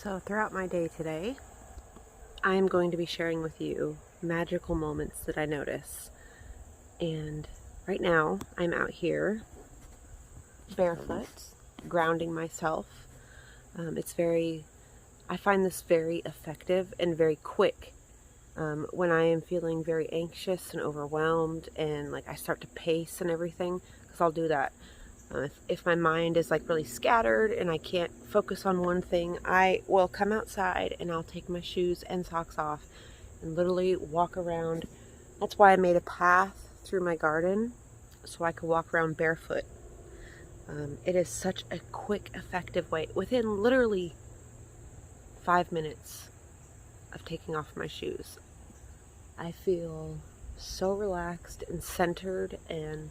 So throughout my day today, I am going to be sharing with you magical moments that I notice. And right now, I'm out here barefoot, grounding myself. I find this very effective and very quick when I am feeling very anxious and overwhelmed and like I start to pace and everything, because I'll do that. If my mind is like really scattered and I can't focus on one thing, I will come outside and I'll take my shoes and socks off and literally walk around. That's why I made a path through my garden so I could walk around barefoot. It is such a quick, effective way. Within literally 5 minutes of taking off my shoes, I feel so relaxed and centered and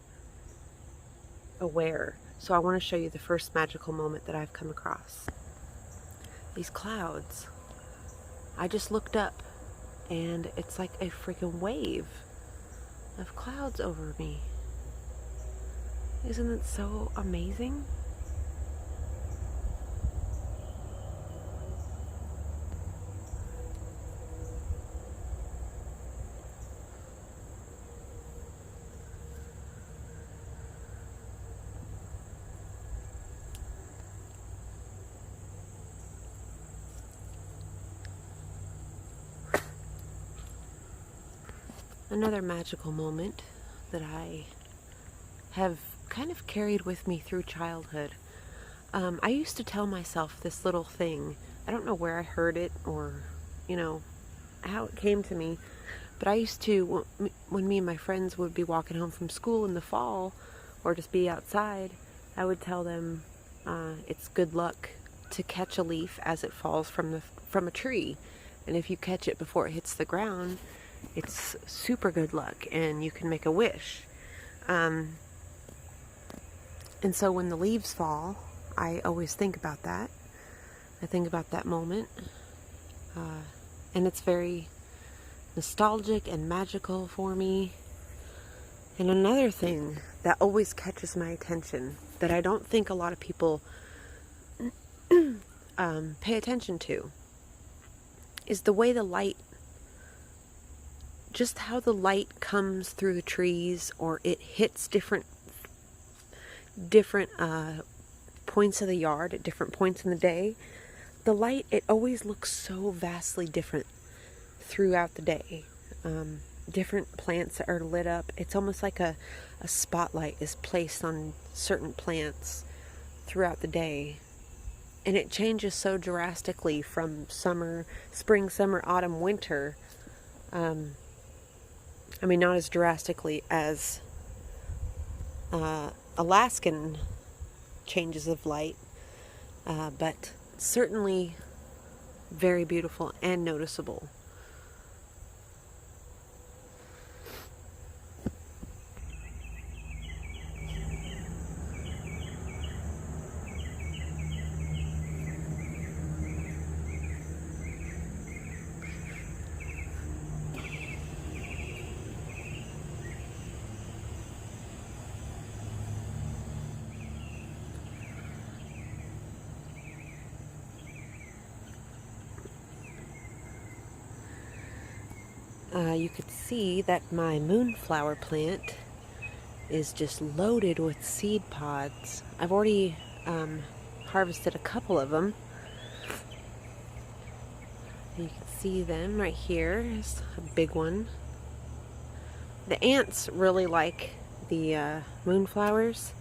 aware. So I want to show you the first magical moment that I've come across. These clouds. I just looked up and it's like a freaking wave of clouds over me. Isn't it so amazing? Another magical moment that I have kind of carried with me through childhood. I used to tell myself this little thing. I don't know where I heard it or, how it came to me. But I used to, when me and my friends would be walking home from school in the fall or just be outside, I would tell them it's good luck to catch a leaf as it falls from a tree. And if you catch it before it hits the ground, it's super good luck and you can make a wish. And so when the leaves fall, I always think about that. I think about that moment. And it's very nostalgic and magical for me. And another thing that always catches my attention that I don't think a lot of people pay attention to is the way the light, just how the light comes through the trees, or it hits different points of the yard at different points in the day. The light, it always looks so vastly different throughout the day. Different plants are lit up. It's almost like a spotlight is placed on certain plants throughout the day. And it changes so drastically from spring, summer, autumn, winter. Not as drastically as Alaskan changes of light, but certainly very beautiful and noticeable. You could see that my moonflower plant is just loaded with seed pods. I've already harvested a couple of them. You can see them right here. There's a big one. The ants really like the moonflowers.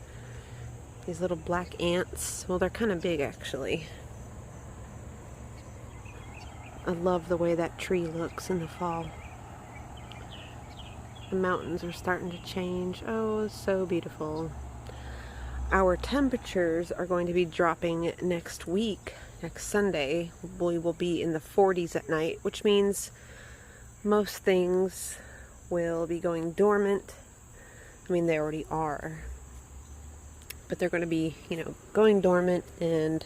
These little black ants. Well, they're kind of big actually. I love the way that tree looks in the fall. The mountains are starting to change. Oh, so beautiful. Our temperatures are going to be dropping next week. Next Sunday, we will be in the 40s at night, which means most things will be going dormant. They already are. But they're going to be, going dormant, and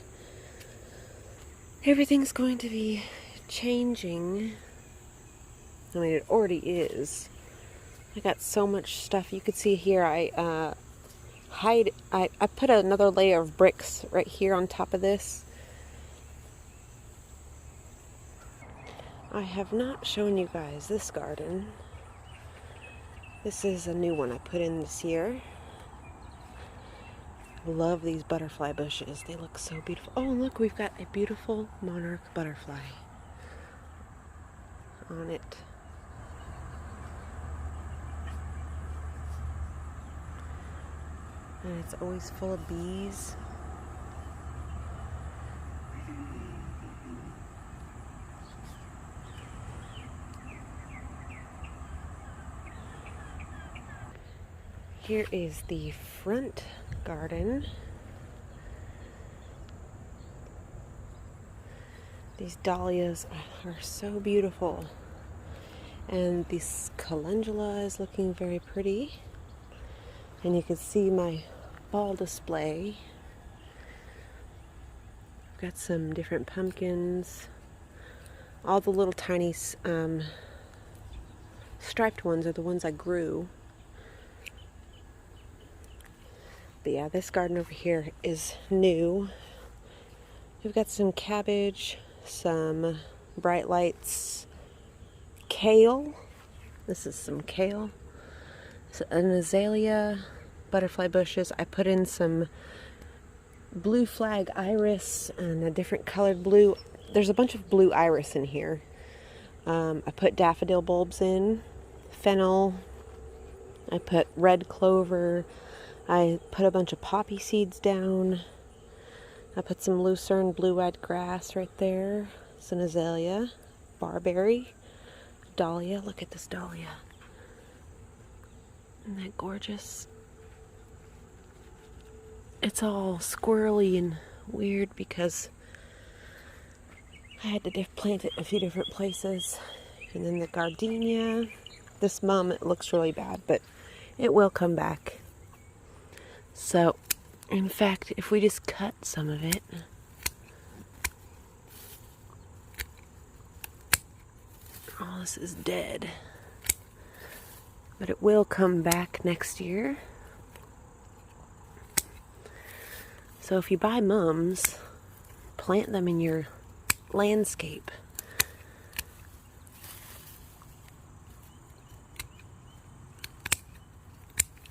everything's going to be changing. It already is. I got so much stuff. You could see here, I put another layer of bricks right here on top of this. I have not shown you guys this garden. This is a new one I put in this year. I love these butterfly bushes. They look so beautiful. Oh, and look, we've got a beautiful monarch butterfly on it. And it's always full of bees. Here is the front garden. These dahlias are so beautiful. And this calendula is looking very pretty. And you can see my fall display. I've got some different pumpkins. All the little tiny striped ones are the ones I grew. But yeah, this garden over here is new. We've got some cabbage, some bright lights, kale. This is some kale. An azalea, butterfly bushes. I put in some blue flag iris and a different colored blue. There's a bunch of blue iris in here. I put daffodil bulbs in, fennel. I put red clover. I put a bunch of poppy seeds down. I put some lucerne blue-eyed grass right there. It's an azalea, barberry, dahlia. Look at this dahlia. Isn't that gorgeous? It's all squirrely and weird because I had to plant it in a few different places. And then the gardenia. This mum, it looks really bad, but it will come back. So, in fact, if we just cut some of it, all this is dead. But it will come back next year. So if you buy mums, plant them in your landscape.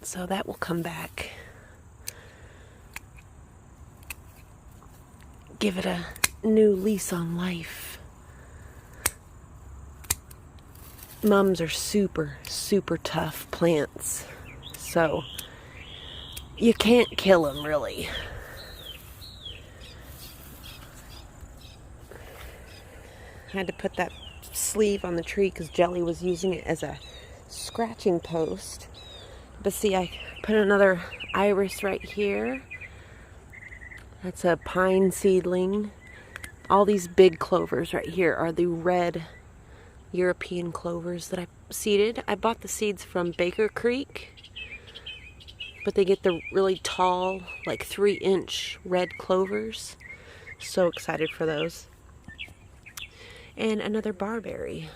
So that will come back. Give it a new lease on life. Mums are super, super tough plants. So you can't kill them really. I had to put that sleeve on the tree because Jelly was using it as a scratching post. But see, I put another iris right here. That's a pine seedling. All these big clovers right here are the red European clovers that I seeded. I bought the seeds from Baker Creek, but they get the really tall, like 3-inch red clovers. So excited for those. And another barberry.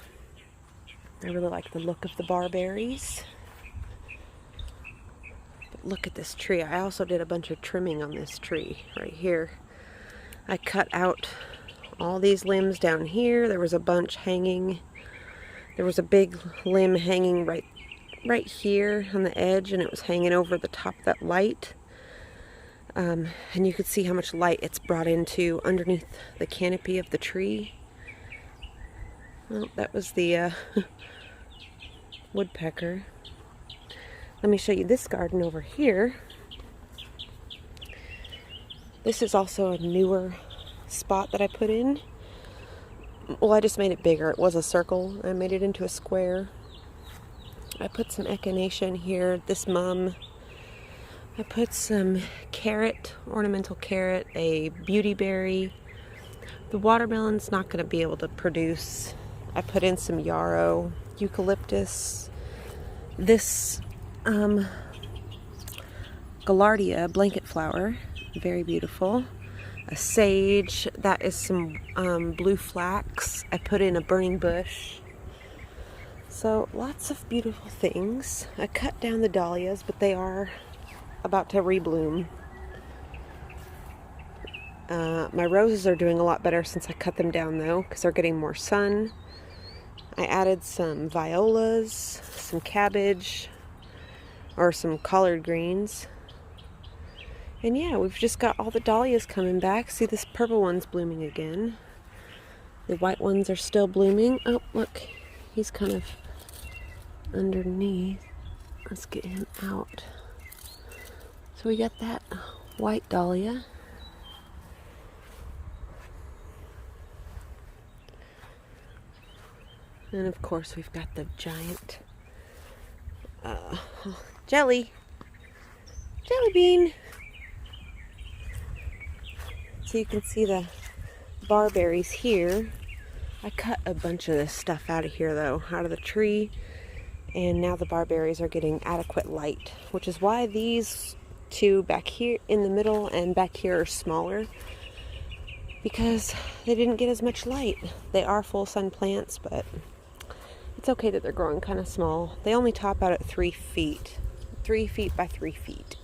I really like the look of the barberries. But look at this tree. I also did a bunch of trimming on this tree right here. I cut out all these limbs down here. There was a bunch hanging. There was a big limb hanging right here on the edge, and it was hanging over the top of that light. And you could see how much light it's brought into underneath the canopy of the tree. Well, that was the woodpecker. Let me show you this garden over here. This is also a newer spot that I put in. Well, I just made it bigger. It was a circle. I made it into a square. I put some echinacea here. This mum. I put some carrot, ornamental carrot, a beautyberry. The watermelon's not going to be able to produce. I put in some yarrow, eucalyptus, this gaillardia blanket flower, very beautiful. A sage, that is some blue flax. I put in a burning bush. So lots of beautiful things. I cut down the dahlias, but they are about to rebloom. My roses are doing a lot better since I cut them down though, because they're getting more sun. I added some violas, some cabbage, or some collard greens. And yeah, we've just got all the dahlias coming back. See, this purple one's blooming again. The white ones are still blooming. Oh, look, he's kind of underneath. Let's get him out. So we got that white dahlia. And of course we've got the giant jelly bean. So you can see the barberries here. I cut a bunch of this stuff out of here though, out of the tree. And now the barberries are getting adequate light, which is why these two back here in the middle and back here are smaller, because they didn't get as much light. They are full sun plants, but it's okay that they're growing kind of small. They only top out at 3 feet. 3 feet by 3 feet.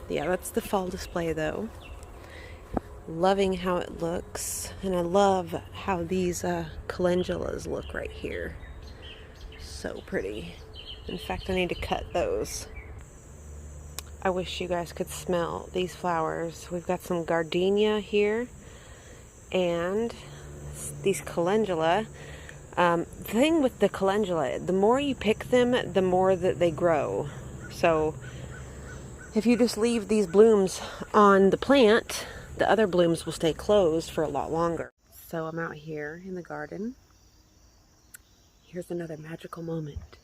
Yeah, that's the fall display though. Loving how it looks. And I love how these calendulas look right here. So pretty. In fact, I need to cut those. I wish you guys could smell these flowers. We've got some gardenia here. And these calendula. The thing with the calendula, the more you pick them, the more that they grow. So if you just leave these blooms on the plant, the other blooms will stay closed for a lot longer. So I'm out here in the garden. Here's another magical moment.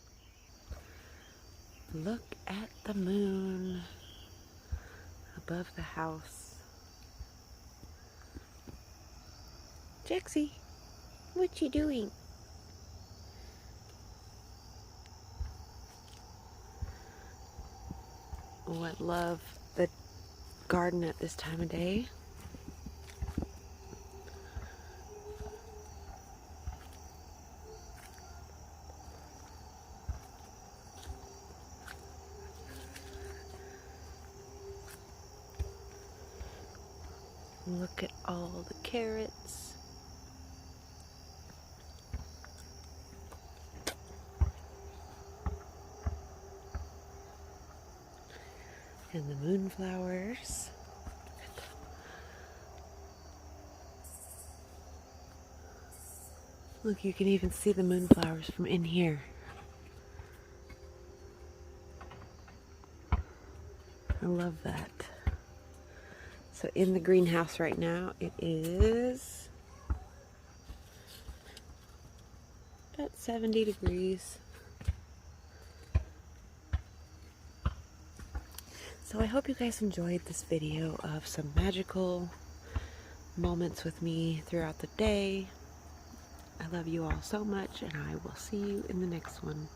Look at the moon above the house. Jaxie, what you doing? Oh, I love the garden at this time of day. Look at all the carrots. And the moonflowers. Look, you can even see the moonflowers from in here. I love that. So in the greenhouse right now, it is about 70 degrees. So I hope you guys enjoyed this video of some magical moments with me throughout the day. I love you all so much, and I will see you in the next one.